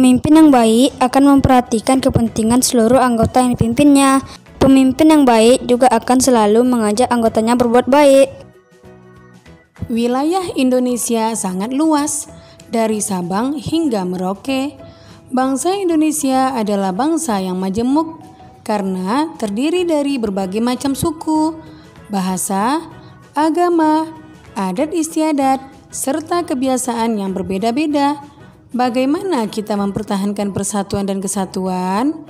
Pemimpin yang baik akan memperhatikan kepentingan seluruh anggota yang dipimpinnya. Pemimpin yang baik juga akan selalu mengajak anggotanya berbuat baik. Wilayah Indonesia sangat luas, dari Sabang hingga Merauke. Bangsa Indonesia adalah bangsa yang majemuk karena terdiri dari berbagai macam suku, bahasa, agama, adat istiadat, serta kebiasaan yang berbeda-beda. Bagaimana kita mempertahankan persatuan dan kesatuan?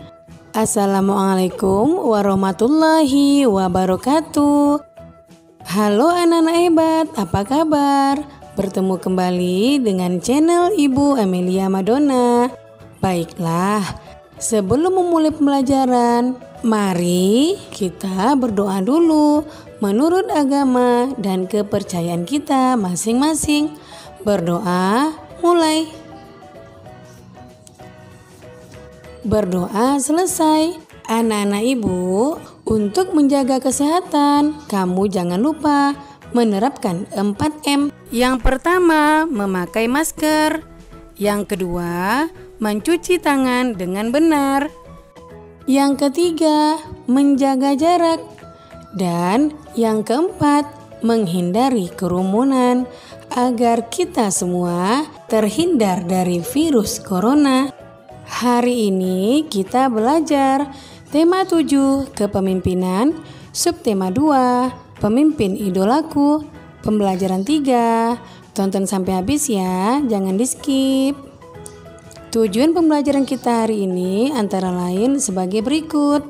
Assalamualaikum warahmatullahi wabarakatuh. Halo anak-anak hebat, apa kabar? Bertemu kembali dengan channel Ibu Amelia Madonna. Baiklah, sebelum memulai pembelajaran, mari kita berdoa dulu menurut agama dan kepercayaan kita masing-masing. Berdoa mulai. Berdoa selesai. Anak-anak ibu, untuk menjaga kesehatan, kamu jangan lupa menerapkan 4M. Yang pertama, memakai masker. Yang kedua, mencuci tangan dengan benar. Yang ketiga, menjaga jarak. Dan yang keempat, menghindari kerumunan agar kita semua terhindar dari virus corona. Hari ini kita belajar tema 7 kepemimpinan, subtema 2 pemimpin idolaku, pembelajaran 3. Tonton sampai habis ya, jangan di skip. Tujuan pembelajaran kita hari ini antara lain sebagai berikut.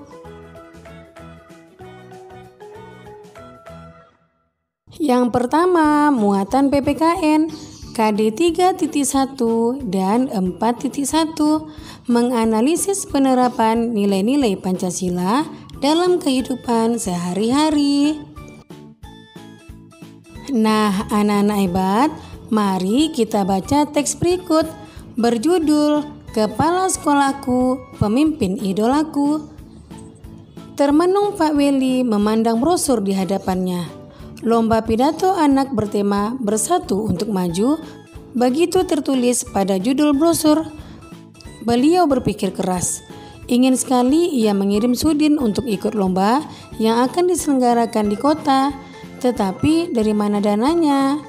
Yang pertama, muatan PPKN KD 3.1 dan 4.1 menganalisis penerapan nilai-nilai Pancasila dalam kehidupan sehari-hari. Nah, anak-anak hebat, mari kita baca teks berikut berjudul Kepala Sekolahku, Pemimpin Idolaku. Termenung Pak Weli memandang brosur di hadapannya. Lomba pidato anak bertema Bersatu untuk Maju, begitu tertulis pada judul brosur. Beliau berpikir keras. Ingin sekali ia mengirim Sudin untuk ikut lomba yang akan diselenggarakan di kota, tetapi dari mana dananya?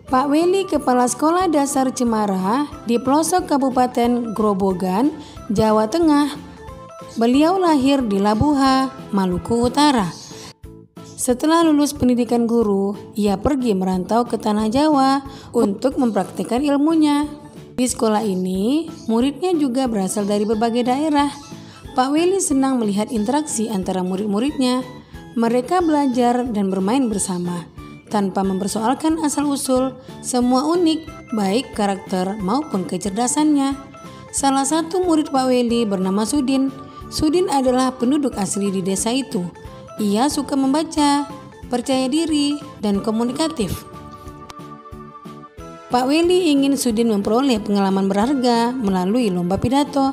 Pak Weli, Kepala Sekolah Dasar Cemara di pelosok Kabupaten Grobogan, Jawa Tengah. Beliau lahir di Labuha, Maluku Utara. Setelah lulus pendidikan guru, ia pergi merantau ke Tanah Jawa untuk mempraktikkan ilmunya. Di sekolah ini, muridnya juga berasal dari berbagai daerah. Pak Weli senang melihat interaksi antara murid-muridnya. Mereka belajar dan bermain bersama, tanpa mempersoalkan asal-usul. Semua unik, baik karakter maupun kecerdasannya. Salah satu murid Pak Weli bernama Sudin. Sudin adalah penduduk asli di desa itu. Ia suka membaca, percaya diri, dan komunikatif. Pak Weli ingin Sudin memperoleh pengalaman berharga melalui lomba pidato.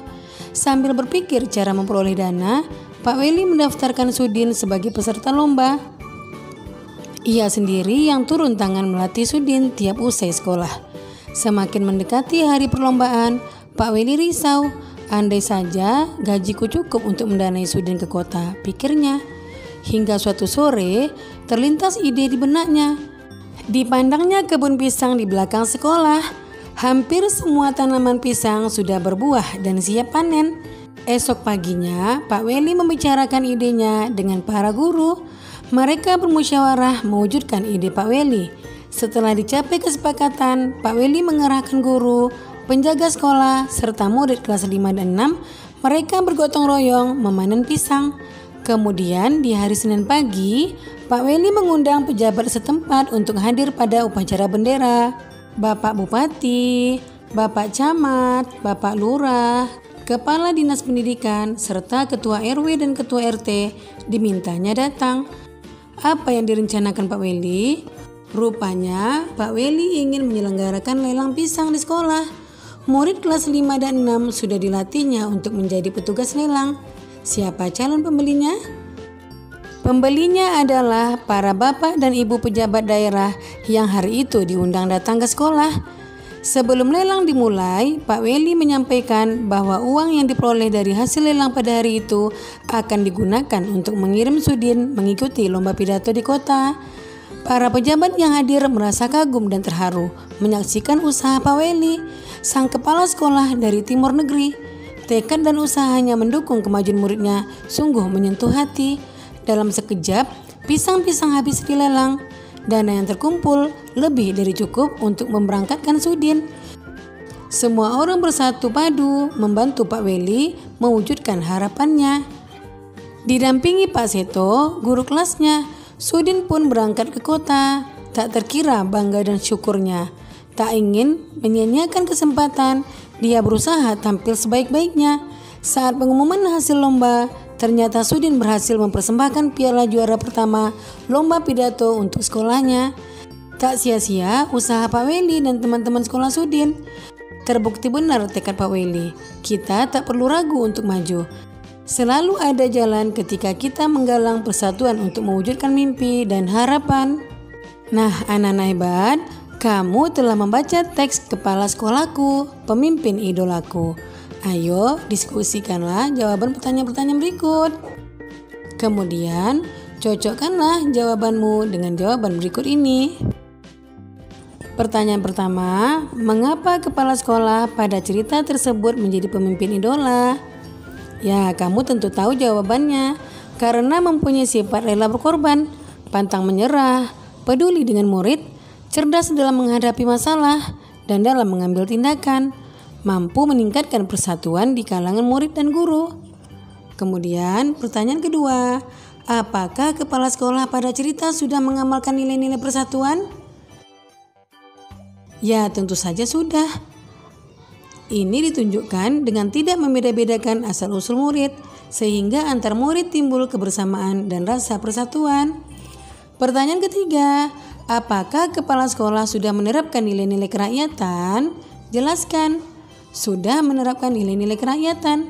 Sambil berpikir cara memperoleh dana, Pak Weli mendaftarkan Sudin sebagai peserta lomba. Ia sendiri yang turun tangan melatih Sudin tiap usai sekolah. Semakin mendekati hari perlombaan, Pak Weli risau. Andai saja gajiku cukup untuk mendanai Sudin ke kota, pikirnya. Hingga suatu sore, terlintas ide di benaknya. Dipandangnya kebun pisang di belakang sekolah. Hampir semua tanaman pisang sudah berbuah dan siap panen. Esok paginya, Pak Weli membicarakan idenya dengan para guru. Mereka bermusyawarah mewujudkan ide Pak Weli. Setelah dicapai kesepakatan, Pak Weli mengerahkan guru, penjaga sekolah, serta murid kelas 5 dan 6. Mereka bergotong royong memanen pisang. Kemudian di hari Senin pagi, Pak Weli mengundang pejabat setempat untuk hadir pada upacara bendera. Bapak Bupati, Bapak Camat, Bapak Lurah, Kepala Dinas Pendidikan, serta Ketua RW dan Ketua RT dimintanya datang. Apa yang direncanakan Pak Weli? Rupanya Pak Weli ingin menyelenggarakan lelang pisang di sekolah. Murid kelas 5 dan 6 sudah dilatihnya untuk menjadi petugas lelang. Siapa calon pembelinya? Pembelinya adalah para bapak dan ibu pejabat daerah yang hari itu diundang datang ke sekolah. Sebelum lelang dimulai, Pak Weli menyampaikan bahwa uang yang diperoleh dari hasil lelang pada hari itu akan digunakan untuk mengirim Sudin mengikuti lomba pidato di kota. Para pejabat yang hadir merasa kagum dan terharu menyaksikan usaha Pak Weli, sang kepala sekolah dari Timur Negeri. Tekad dan usahanya mendukung kemajuan muridnya sungguh menyentuh hati. Dalam sekejap, pisang-pisang habis dilelang. Dana yang terkumpul lebih dari cukup untuk memberangkatkan Sudin. Semua orang bersatu padu membantu Pak Weli mewujudkan harapannya. Didampingi Pak Seto, guru kelasnya, Sudin pun berangkat ke kota. Tak terkira bangga dan syukurnya. Tak ingin menyia-nyiakan kesempatan, dia berusaha tampil sebaik-baiknya. Saat pengumuman hasil lomba, ternyata Sudin berhasil mempersembahkan piala juara pertama lomba pidato untuk sekolahnya. Tak sia-sia usaha Pak Weli dan teman-teman sekolah Sudin. Terbukti benar tekad Pak Weli. Kita tak perlu ragu untuk maju. Selalu ada jalan ketika kita menggalang persatuan untuk mewujudkan mimpi dan harapan. Nah, anak-anak hebat, kamu telah membaca teks Kepala Sekolahku, Pemimpin Idolaku. Ayo diskusikanlah jawaban pertanyaan-pertanyaan berikut. Kemudian cocokkanlah jawabanmu dengan jawaban berikut ini. Pertanyaan pertama, mengapa kepala sekolah pada cerita tersebut menjadi pemimpin idola? Ya, kamu tentu tahu jawabannya. Karena mempunyai sifat rela berkorban, pantang menyerah, peduli dengan murid, cerdas dalam menghadapi masalah, dan dalam mengambil tindakan. Mampu meningkatkan persatuan di kalangan murid dan guru. Kemudian pertanyaan kedua, apakah kepala sekolah pada cerita sudah mengamalkan nilai-nilai persatuan? Ya, tentu saja sudah. Ini ditunjukkan dengan tidak membeda-bedakan asal-usul murid, sehingga antar murid timbul kebersamaan dan rasa persatuan. Pertanyaan ketiga, apakah kepala sekolah sudah menerapkan nilai-nilai kerakyatan? Jelaskan. Sudah menerapkan nilai-nilai kerakyatan.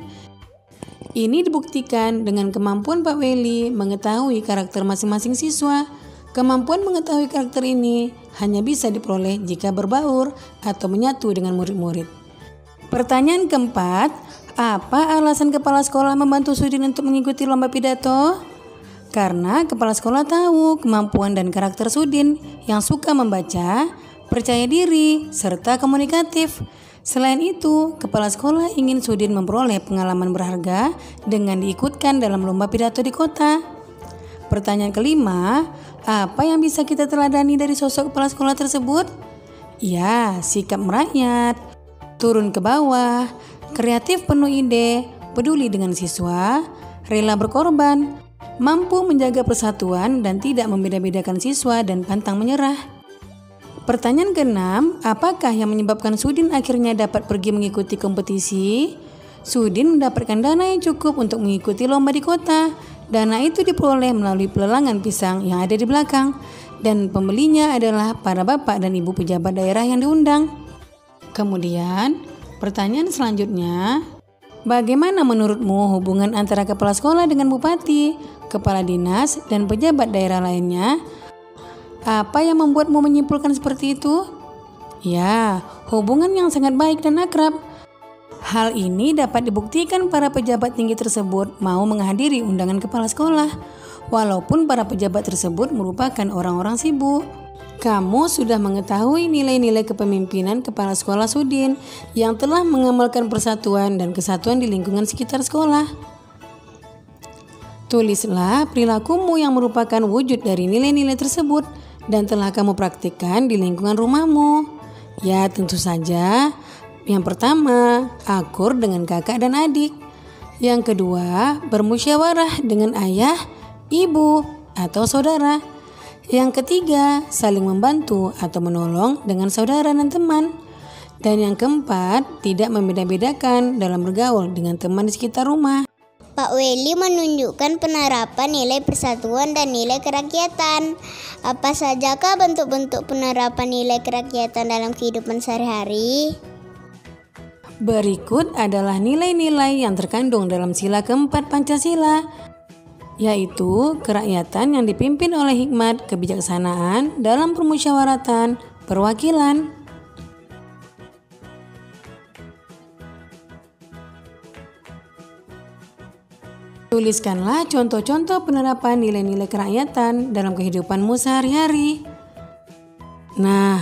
Ini dibuktikan dengan kemampuan Pak Weli mengetahui karakter masing-masing siswa. Kemampuan mengetahui karakter ini hanya bisa diperoleh jika berbaur atau menyatu dengan murid-murid. Pertanyaan keempat, apa alasan kepala sekolah membantu Sudin untuk mengikuti lomba pidato? Karena kepala sekolah tahu kemampuan dan karakter Sudin yang suka membaca, percaya diri, serta komunikatif. Selain itu, kepala sekolah ingin Sudin memperoleh pengalaman berharga dengan diikutkan dalam lomba pidato di kota. Pertanyaan kelima, apa yang bisa kita teladani dari sosok kepala sekolah tersebut? Ya, sikap merakyat, turun ke bawah, kreatif penuh ide, peduli dengan siswa, rela berkorban, mampu menjaga persatuan dan tidak membeda-bedakan siswa dan pantang menyerah. Pertanyaan keenam, apakah yang menyebabkan Sudin akhirnya dapat pergi mengikuti kompetisi? Sudin mendapatkan dana yang cukup untuk mengikuti lomba di kota. Dana itu diperoleh melalui pelelangan pisang yang ada di belakang, dan pembelinya adalah para bapak dan ibu pejabat daerah yang diundang. Kemudian, pertanyaan selanjutnya, bagaimana menurutmu hubungan antara kepala sekolah dengan bupati, kepala dinas, dan pejabat daerah lainnya? Apa yang membuatmu menyimpulkan seperti itu? Ya, hubungan yang sangat baik dan akrab. Hal ini dapat dibuktikan para pejabat tinggi tersebut mau menghadiri undangan kepala sekolah, walaupun para pejabat tersebut merupakan orang-orang sibuk. Kamu sudah mengetahui nilai-nilai kepemimpinan kepala sekolah Sudin yang telah mengamalkan persatuan dan kesatuan di lingkungan sekitar sekolah. Tulislah perilakumu yang merupakan wujud dari nilai-nilai tersebut dan telah kamu praktikkan di lingkungan rumahmu. Ya, tentu saja. Yang pertama, akur dengan kakak dan adik. Yang kedua, bermusyawarah dengan ayah, ibu, atau saudara. Yang ketiga, saling membantu atau menolong dengan saudara dan teman. Dan yang keempat, tidak membeda-bedakan dalam bergaul dengan teman di sekitar rumah. Pak Weli menunjukkan penerapan nilai persatuan dan nilai kerakyatan. Apa sajakah bentuk-bentuk penerapan nilai kerakyatan dalam kehidupan sehari-hari? Berikut adalah nilai-nilai yang terkandung dalam sila keempat Pancasila, yaitu kerakyatan yang dipimpin oleh hikmat kebijaksanaan dalam permusyawaratan perwakilan. Tuliskanlah contoh-contoh penerapan nilai-nilai kerakyatan dalam kehidupanmu sehari-hari. Nah,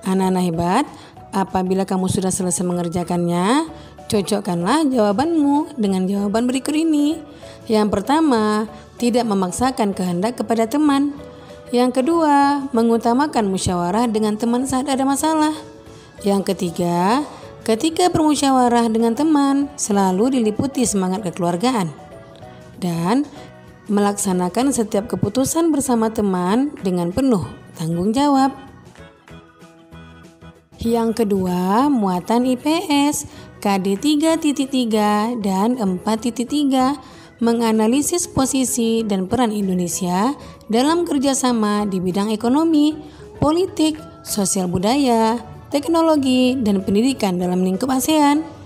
anak-anak hebat, apabila kamu sudah selesai mengerjakannya, cocokkanlah jawabanmu dengan jawaban berikut ini. Yang pertama, tidak memaksakan kehendak kepada teman. Yang kedua, mengutamakan musyawarah dengan teman saat ada masalah. Yang ketiga, ketika bermusyawarah dengan teman, selalu diliputi semangat kekeluargaan. Dan melaksanakan setiap keputusan bersama teman dengan penuh tanggung jawab. Yang kedua, muatan IPS, KD 3.3 dan 4.3, menganalisis posisi dan peran Indonesia dalam kerjasama di bidang ekonomi, politik, sosial budaya, teknologi, dan pendidikan dalam lingkup ASEAN.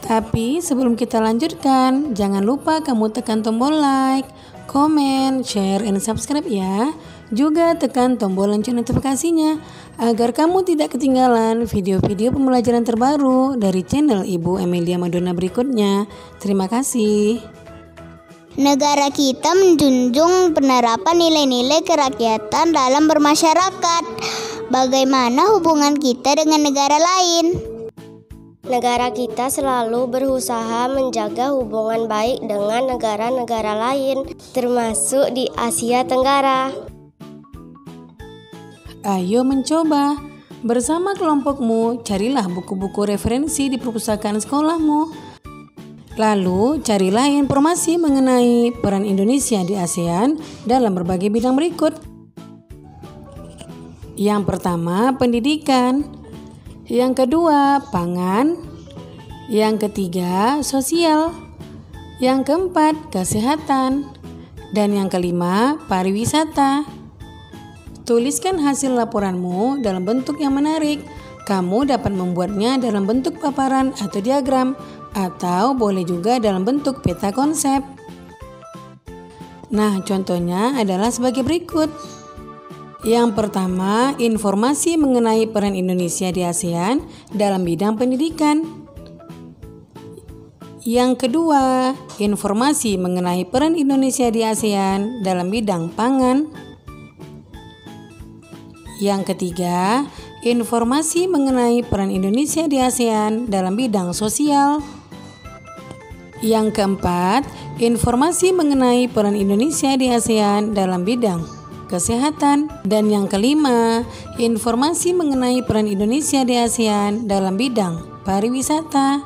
Tapi sebelum kita lanjutkan, jangan lupa kamu tekan tombol like, comment, share, and subscribe ya. Juga tekan tombol lonceng notifikasinya agar kamu tidak ketinggalan video-video pembelajaran terbaru dari channel Ibu Emilia Madonna berikutnya. Terima kasih. Negara kita menjunjung penerapan nilai-nilai kerakyatan dalam bermasyarakat. Bagaimana hubungan kita dengan negara lain? Negara kita selalu berusaha menjaga hubungan baik dengan negara-negara lain, termasuk di Asia Tenggara. Ayo mencoba. Bersama kelompokmu, carilah buku-buku referensi di perpustakaan sekolahmu. Lalu, carilah informasi mengenai peran Indonesia di ASEAN dalam berbagai bidang berikut. Yang pertama, pendidikan. Yang kedua, pangan. Yang ketiga, sosial. Yang keempat, kesehatan. Dan yang kelima, pariwisata. Tuliskan hasil laporanmu dalam bentuk yang menarik. Kamu dapat membuatnya dalam bentuk paparan atau diagram, atau boleh juga dalam bentuk peta konsep. Nah, contohnya adalah sebagai berikut. Yang pertama, informasi mengenai peran Indonesia di ASEAN dalam bidang pendidikan. Yang kedua, informasi mengenai peran Indonesia di ASEAN dalam bidang pangan. Yang ketiga, informasi mengenai peran Indonesia di ASEAN dalam bidang sosial. Yang keempat, informasi mengenai peran Indonesia di ASEAN dalam bidang kesehatan. Dan yang kelima, informasi mengenai peran Indonesia di ASEAN dalam bidang pariwisata.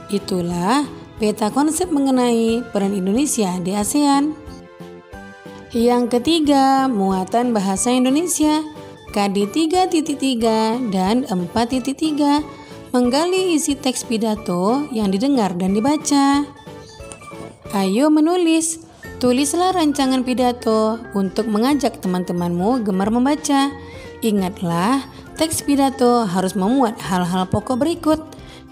Itulah peta konsep mengenai peran Indonesia di ASEAN. Yang ketiga, muatan bahasa Indonesia, KD 3.3 dan 4.3, menggali isi teks pidato yang didengar dan dibaca. Ayo menulis. Tulislah rancangan pidato untuk mengajak teman-temanmu gemar membaca. Ingatlah, teks pidato harus memuat hal-hal pokok berikut,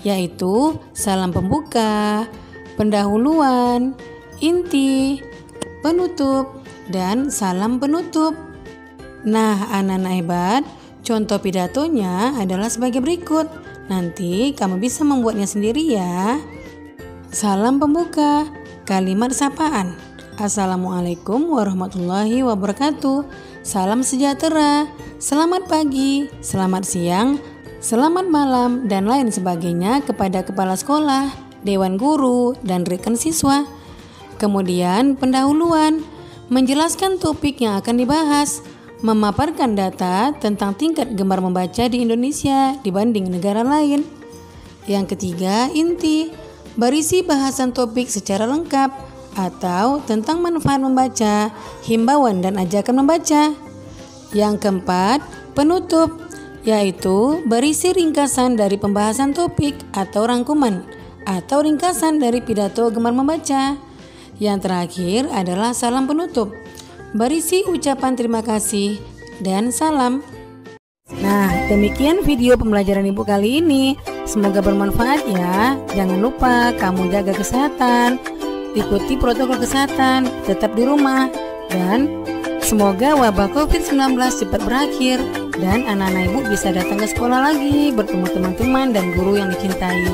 yaitu salam pembuka, pendahuluan, inti, penutup, dan salam penutup. Nah, anak-anak hebat, contoh pidatonya adalah sebagai berikut. Nanti kamu bisa membuatnya sendiri ya. Salam pembuka, kalimat sapaan. Assalamualaikum warahmatullahi wabarakatuh. Salam sejahtera, selamat pagi, selamat siang, selamat malam, dan lain sebagainya kepada kepala sekolah, dewan guru, dan rekan siswa. Kemudian pendahuluan, menjelaskan topik yang akan dibahas, memaparkan data tentang tingkat gemar membaca di Indonesia dibanding negara lain. Yang ketiga, inti, berisi bahasan topik secara lengkap atau tentang manfaat membaca, himbauan dan ajakan membaca. Yang keempat, penutup, yaitu berisi ringkasan dari pembahasan topik atau rangkuman atau ringkasan dari pidato gemar membaca. Yang terakhir adalah salam penutup, berisi ucapan terima kasih dan salam. Nah, demikian video pembelajaran Ibu kali ini. Semoga bermanfaat ya. Jangan lupa kamu jaga kesehatan, ikuti protokol kesehatan, tetap di rumah, dan semoga wabah COVID-19 cepat berakhir dan anak-anak Ibu bisa datang ke sekolah lagi, bertemu teman-teman dan guru yang dicintai.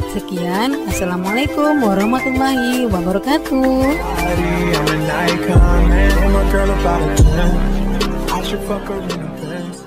Sekian, Assalamualaikum warahmatullahi wabarakatuh. I'm an icon, man. Oh, my girl about a 10. I should fuck her in the Benz.